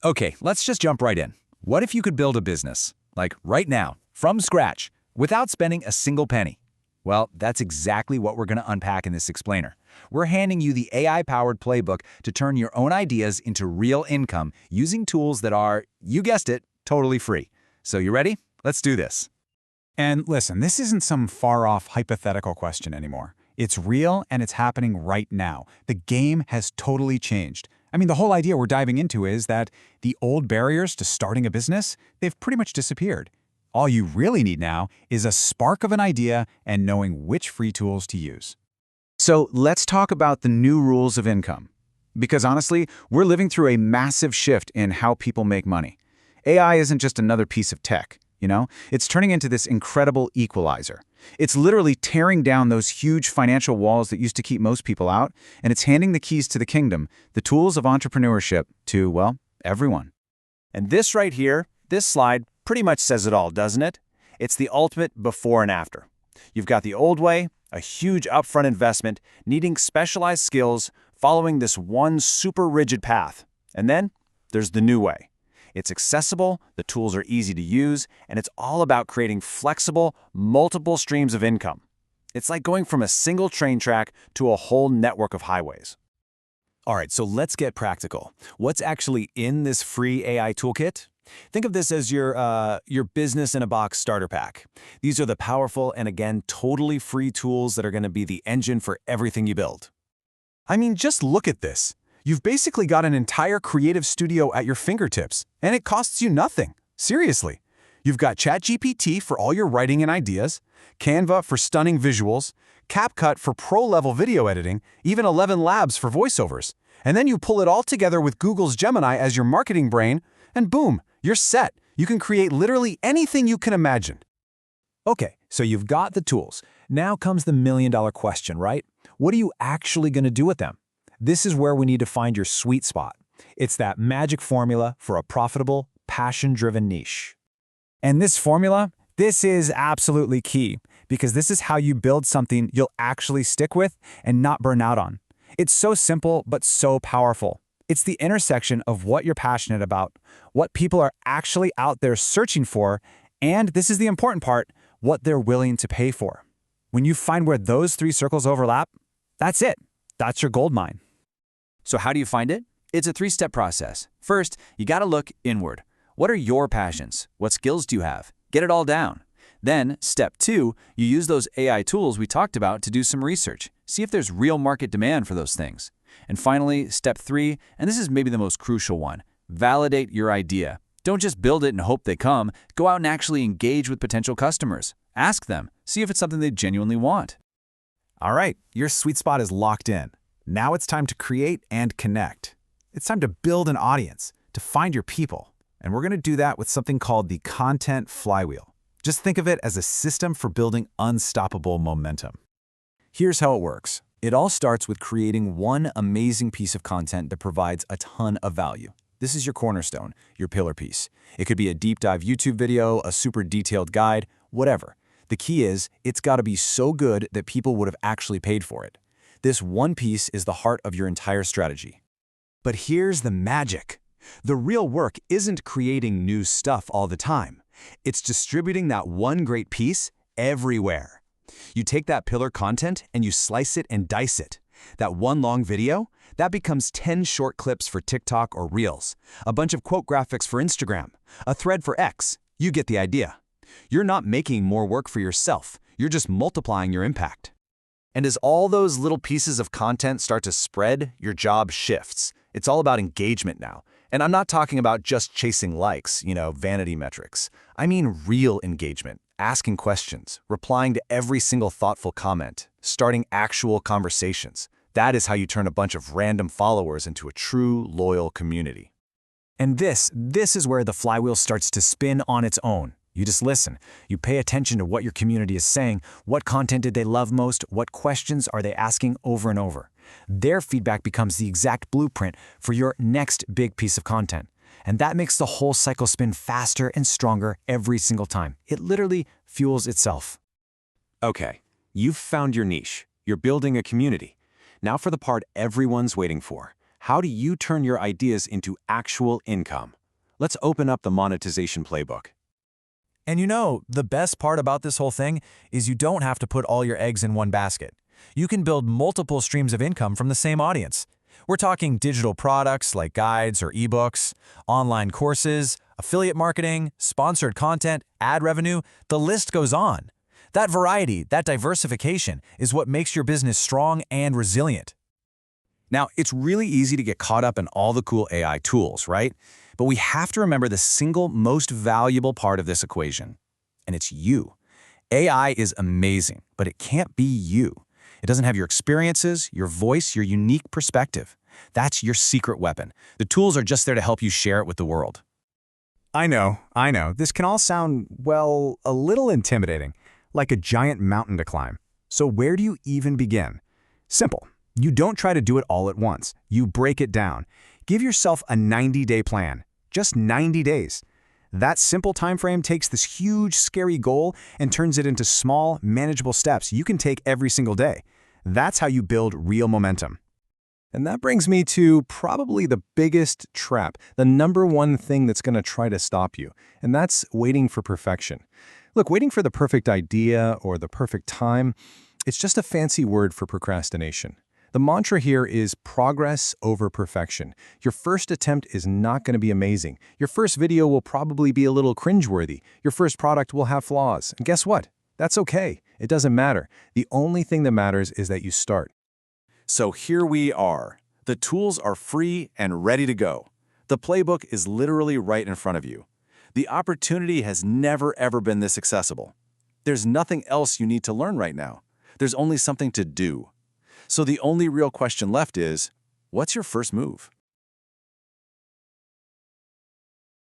Okay, let's just jump right in. What if you could build a business, like right now, from scratch, without spending a single penny? Well, that's exactly what we're going to unpack in this explainer. We're handing you the AI-powered playbook to turn your own ideas into real income using tools that are, you guessed it, totally free. So you ready? Let's do this. And listen, this isn't some far-off hypothetical question anymore. It's real and it's happening right now. The game has totally changed. I mean, the whole idea we're diving into is that the old barriers to starting a business, they've pretty much disappeared. All you really need now is a spark of an idea and knowing which free tools to use. So let's talk about the new rules of income. Because honestly, we're living through a massive shift in how people make money. AI isn't just another piece of tech, It's turning into this incredible equalizer. It's literally tearing down those huge financial walls that used to keep most people out, and it's handing the keys to the kingdom, the tools of entrepreneurship, to, well, everyone. And this right here, this slide, pretty much says it all, doesn't it? It's the ultimate before and after. You've got the old way, a huge upfront investment, needing specialized skills, following this one super rigid path. And then there's the new way. It's accessible, the tools are easy to use, and it's all about creating flexible, multiple streams of income. It's like going from a single train track to a whole network of highways. All right, so let's get practical. What's actually in this free AI toolkit? Think of this as your business-in-a-box starter pack. These are the powerful and, again, totally free tools that are going to be the engine for everything you build. I mean, just look at this. You've basically got an entire creative studio at your fingertips, and it costs you nothing. Seriously. You've got ChatGPT for all your writing and ideas, Canva for stunning visuals, CapCut for pro-level video editing, even ElevenLabs for voiceovers. And then you pull it all together with Google's Gemini as your marketing brain, and boom, you're set. You can create literally anything you can imagine. Okay, so you've got the tools. Now comes the million-dollar question, right? What are you actually going to do with them? This is where we need to find your sweet spot. It's that magic formula for a profitable, passion-driven niche. And this formula, this is absolutely key, because this is how you build something you'll actually stick with and not burn out on. It's so simple, but so powerful. It's the intersection of what you're passionate about, what people are actually out there searching for, and this is the important part, what they're willing to pay for. When you find where those three circles overlap, that's it. That's your gold mine. So how do you find it? It's a three-step process. First, you got to look inward. What are your passions? What skills do you have? Get it all down. Then, step 2, you use those AI tools we talked about to do some research. See if there's real market demand for those things. And finally, step 3, and this is maybe the most crucial one, validate your idea. Don't just build it and hope they come. Go out and actually engage with potential customers. Ask them. See if it's something they genuinely want. All right, your sweet spot is locked in. Now it's time to create and connect. It's time to build an audience, to find your people. And we're going to do that with something called the content flywheel. Just think of it as a system for building unstoppable momentum. Here's how it works. It all starts with creating one amazing piece of content that provides a ton of value. This is your cornerstone, your pillar piece. It could be a deep dive YouTube video, a super detailed guide, whatever. The key is, it's got to be so good that people would have actually paid for it. This one piece is the heart of your entire strategy. But here's the magic. The real work isn't creating new stuff all the time. It's distributing that one great piece everywhere. You take that pillar content and you slice it and dice it. That one long video, that becomes 10 short clips for TikTok or Reels, a bunch of quote graphics for Instagram, a thread for X. You get the idea. You're not making more work for yourself. You're just multiplying your impact. And as all those little pieces of content start to spread, your job shifts. It's all about engagement now. And I'm not talking about just chasing likes, vanity metrics. I mean real engagement, asking questions, replying to every single thoughtful comment, starting actual conversations. That is how you turn a bunch of random followers into a true, loyal community. And this is where the flywheel starts to spin on its own. You just listen. You pay attention to what your community is saying. What content did they love most? What questions are they asking over and over? Their feedback becomes the exact blueprint for your next big piece of content. And that makes the whole cycle spin faster and stronger every single time. It literally fuels itself. Okay, you've found your niche. You're building a community. Now for the part everyone's waiting for. How do you turn your ideas into actual income? Let's open up the monetization playbook. And you know, the best part about this whole thing is you don't have to put all your eggs in one basket. You can build multiple streams of income from the same audience. We're talking digital products like guides or ebooks, online courses, affiliate marketing, sponsored content, ad revenue, the list goes on. That variety, that diversification is what makes your business strong and resilient. Now, it's really easy to get caught up in all the cool AI tools, right? But we have to remember the single most valuable part of this equation, and it's you. AI is amazing, but it can't be you. It doesn't have your experiences, your voice, your unique perspective. That's your secret weapon. The tools are just there to help you share it with the world. I know. This can all sound, well, a little intimidating, like a giant mountain to climb. So where do you even begin? Simple. You don't try to do it all at once. You break it down. Give yourself a 90-day plan. Just 90 days. That simple time frame takes this huge, scary goal and turns it into small, manageable steps you can take every single day. That's how you build real momentum. And that brings me to probably the biggest trap, the number one thing that's going to try to stop you, and that's waiting for perfection. Look, waiting for the perfect idea or the perfect time, it's just a fancy word for procrastination. The mantra here is progress over perfection. Your first attempt is not going to be amazing. Your first video will probably be a little cringeworthy. Your first product will have flaws. And guess what? That's okay. It doesn't matter. The only thing that matters is that you start. So here we are. The tools are free and ready to go. The playbook is literally right in front of you. The opportunity has never, ever been this accessible. There's nothing else you need to learn right now. There's only something to do. So the only real question left is, what's your first move?